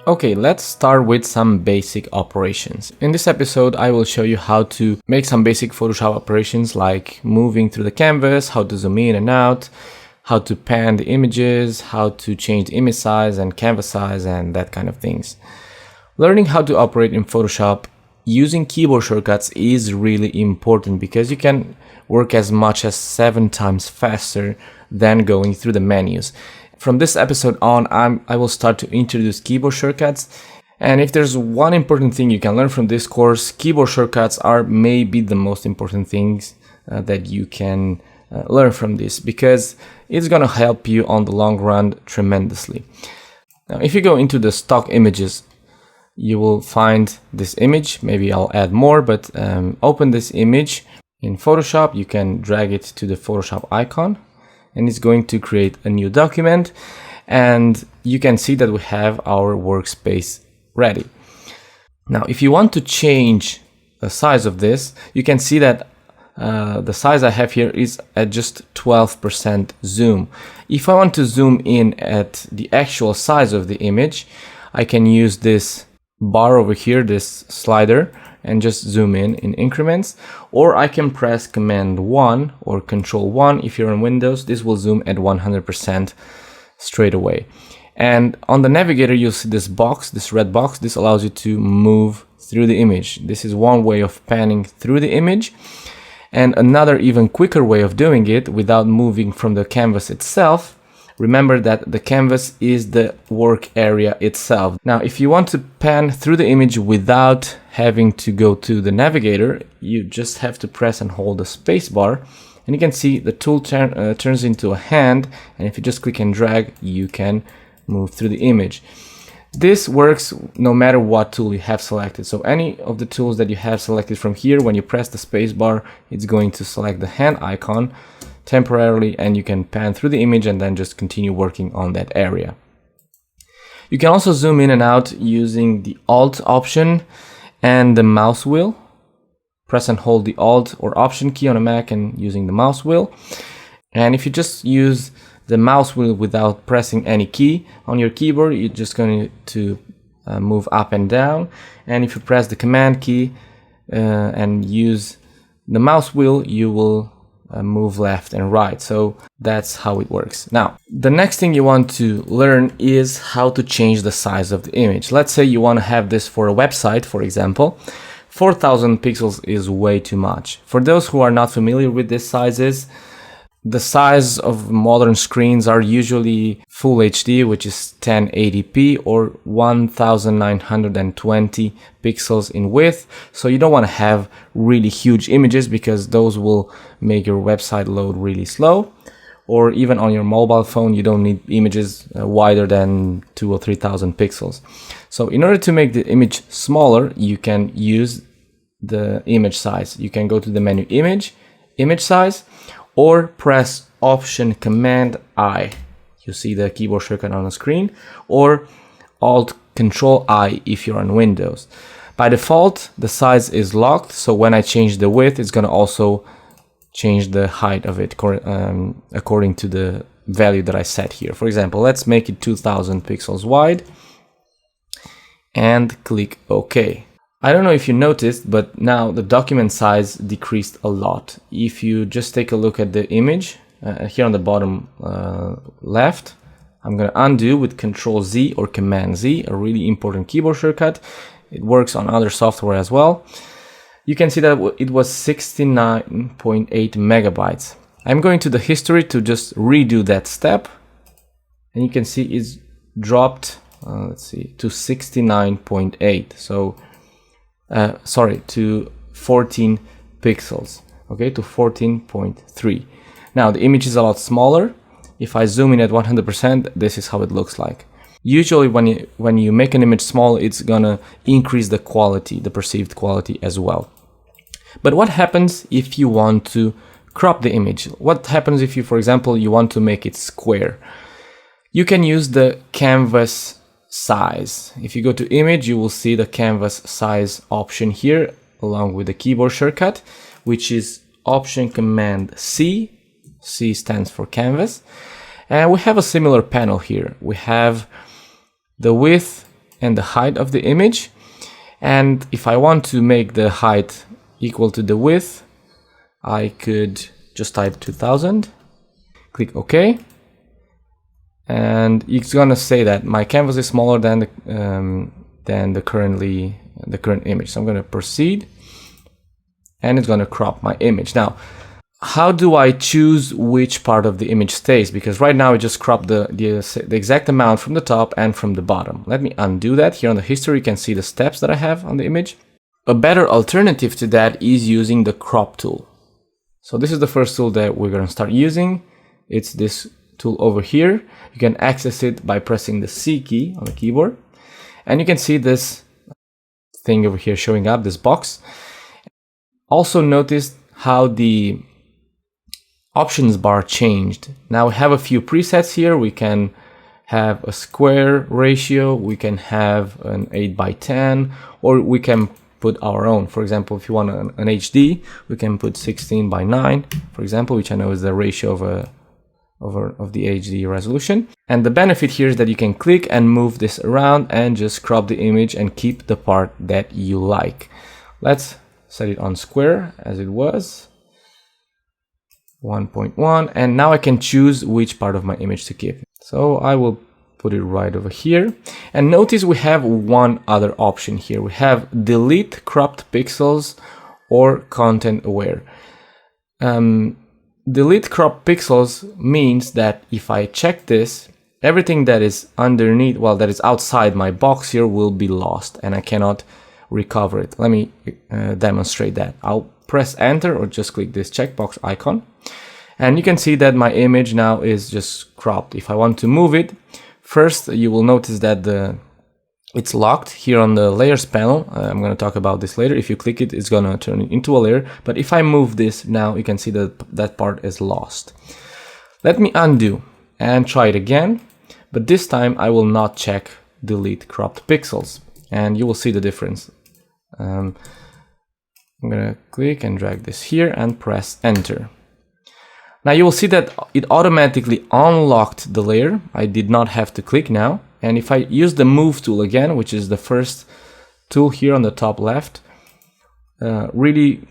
Okay, let's start with some basic operations. In this episode, I will show you how to make some basic Photoshop operations like moving through the canvas, how to zoom in and out, how to pan the images, how to change the image size and canvas size and that kind of things. Learning how to operate in Photoshop using keyboard shortcuts is really important because you can work as much as 7 times faster than going through the menus. From this episode on, I will start to introduce keyboard shortcuts. And if there's one important thing you can learn from this course, keyboard shortcuts are maybe the most important things that you can learn from this, because it's going to help you on the long run tremendously. Now, if you go into the stock images, you will find this image. Maybe I'll add more, but open this image in Photoshop. You can drag it to the Photoshop icon, and it's going to create a new document, and you can see that we have our workspace ready. Now, if you want to change the size of this, you can see that the size I have here is at just 12% zoom. If I want to zoom in at the actual size of the image, I can use this bar over here, this slider, and just zoom in increments, or I can press Command 1 or Control 1 if you're on Windows. This will zoom at 100% straight away. And on the navigator, you'll see this box, this red box. This allows you to move through the image. This is one way of panning through the image. And another even quicker way of doing it without moving from the canvas itself. Remember that the canvas is the work area itself. Now, if you want to pan through the image without having to go to the navigator, you just have to press and hold the spacebar, and you can see the tool turns into a hand, and if you just click and drag, you can move through the image. This works no matter what tool you have selected. So any of the tools that you have selected from here, when you press the spacebar, it's going to select the hand icon temporarily, and you can pan through the image and then just continue working on that area. You can also zoom in and out using the Alt option and the mouse wheel. Press and hold the Alt or Option key on a Mac and using the mouse wheel. And if you just use the mouse wheel without pressing any key on your keyboard, you're just going to move up and down. And if you press the Command key and use the mouse wheel, you will move left and right. So that's how it works. Now, the next thing you want to learn is how to change the size of the image. Let's say you want to have this for a website, for example. 4000 pixels is way too much. For those who are not familiar with these sizes, the size of modern screens are usually Full HD, which is 1080p, or 1920 pixels in width. So you don't want to have really huge images because those will make your website load really slow. Or even on your mobile phone, you don't need images wider than 2,000 or 3,000 pixels. So in order to make the image smaller, you can use the image size. You can go to the menu image size, or press Option Command I. You see the keyboard shortcut on the screen, or Alt Control I if you're on Windows. By default, the size is locked, so when I change the width, it's going to also change the height of it according to the value that I set here. For example, let's make it 2000 pixels wide and click OK. I don't know if you noticed, but now the document size decreased a lot. If you just take a look at the image here on the bottom left, I'm going to undo with Control Z or Command Z, a really important keyboard shortcut. It works on other software as well. You can see that it was 69.8 megabytes. I'm going to the history to just redo that step, and you can see it's dropped, let's see, to 69.8. So to 14 pixels, okay, to 14.3. Now the image is a lot smaller. If I zoom in at 100%, this is how it looks like. Usually when you make an image small, it's gonna increase the quality, the perceived quality as well. But what happens if you want to crop the image? What happens if you, for example, you want to make it square? You can use the canvas size. If you go to image, you will see the canvas size option here, along with the keyboard shortcut, which is Option Command C. C stands for canvas. And we have a similar panel here. We have the width and the height of the image. And if I want to make the height equal to the width, I could just type 2000, click OK, and it's gonna say that my canvas is smaller than the current image. So I'm gonna proceed, and it's gonna crop my image. Now, how do I choose which part of the image stays? Because right now it just cropped the exact amount from the top and from the bottom. Let me undo that. Here on the history, you can see the steps that I have on the image. A better alternative to that is using the crop tool. So this is the first tool that we're going to start using. It's this tool over here. You can access it by pressing the C key on the keyboard. And you can see this thing over here showing up, this box. Also notice how the options bar changed. Now we have a few presets here. We can have a square ratio, we can have an 8:10, or we can put our own. For example, if you want an HD, we can put 16:9, for example, which I know is the ratio of the HD resolution. And the benefit here is that you can click and move this around and just crop the image and keep the part that you like. Let's set it on square as it was, 1.1, and now I can choose which part of my image to keep. So I will put it right over here. And notice we have one other option here. We have delete cropped pixels or content aware. Delete cropped pixels means that if I check this, everything that is underneath, well, that is outside my box here will be lost and I cannot recover it. Let me demonstrate that. I'll press enter or just click this checkbox icon. And you can see that my image now is just cropped. If I want to move it, first you will notice that it's locked here on the layers panel. I'm going to talk about this later. If you click it, it's going to turn it into a layer. But if I move this now, you can see that that part is lost. Let me undo and try it again. But this time I will not check delete cropped pixels. And you will see the difference. I'm going to click and drag this here and press enter. Now you will see that it automatically unlocked the layer. I did not have to click now. And if I use the move tool again, which is the first tool here on the top left, really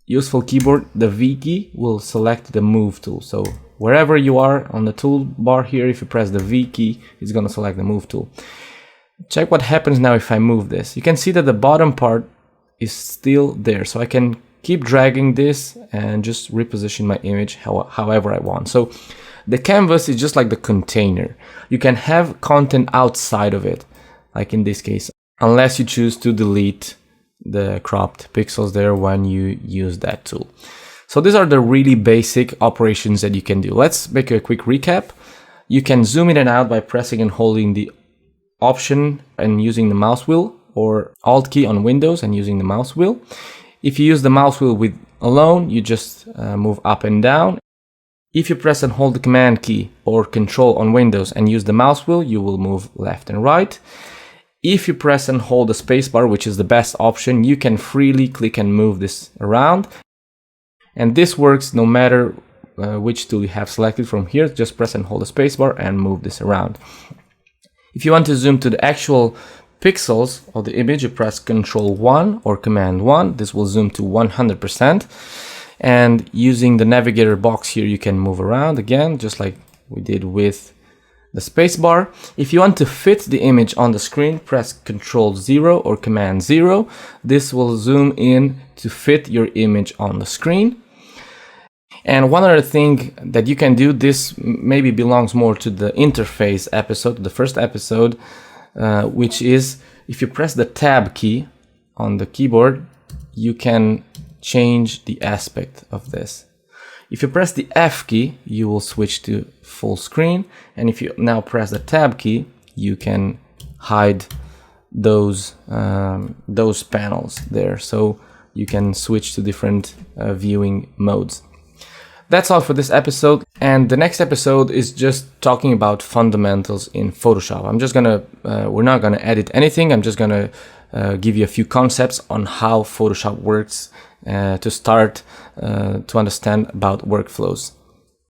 useful keyboard, the V key will select the move tool. So wherever you are on the toolbar here, if you press the V key, it's going to select the move tool. Check what happens now if I move this. You can see that the bottom part is still there. So I can keep dragging this and just reposition my image however I want. So the canvas is just like the container. You can have content outside of it, like in this case, unless you choose to delete the cropped pixels there when you use that tool. So these are the really basic operations that you can do. Let's make a quick recap. You can zoom in and out by pressing and holding the Option and using the mouse wheel, or Alt key on Windows and using the mouse wheel. If you use the mouse wheel alone, you just move up and down. If you press and hold the Command key or Control on Windows and use the mouse wheel, you will move left and right. If you press and hold the spacebar, which is the best option, you can freely click and move this around. And this works no matter which tool you have selected from here. Just press and hold the spacebar and move this around. If you want to zoom to the actual pixels of the image, you press Ctrl 1 or Command 1. This will zoom to 100%. And using the navigator box here, you can move around again, just like we did with the spacebar. If you want to fit the image on the screen, press Ctrl 0 or Command 0. This will zoom in to fit your image on the screen. And one other thing that you can do, this maybe belongs more to the interface episode, the first episode, which is if you press the Tab key on the keyboard, you can change the aspect of this. If you press the F key, you will switch to full screen. And if you now press the Tab key, you can hide those panels there. So you can switch to different viewing modes. That's all for this episode, and the next episode is just talking about fundamentals in Photoshop. I'm just gonna, we're not gonna edit anything. I'm just gonna give you a few concepts on how Photoshop works to start to understand about workflows.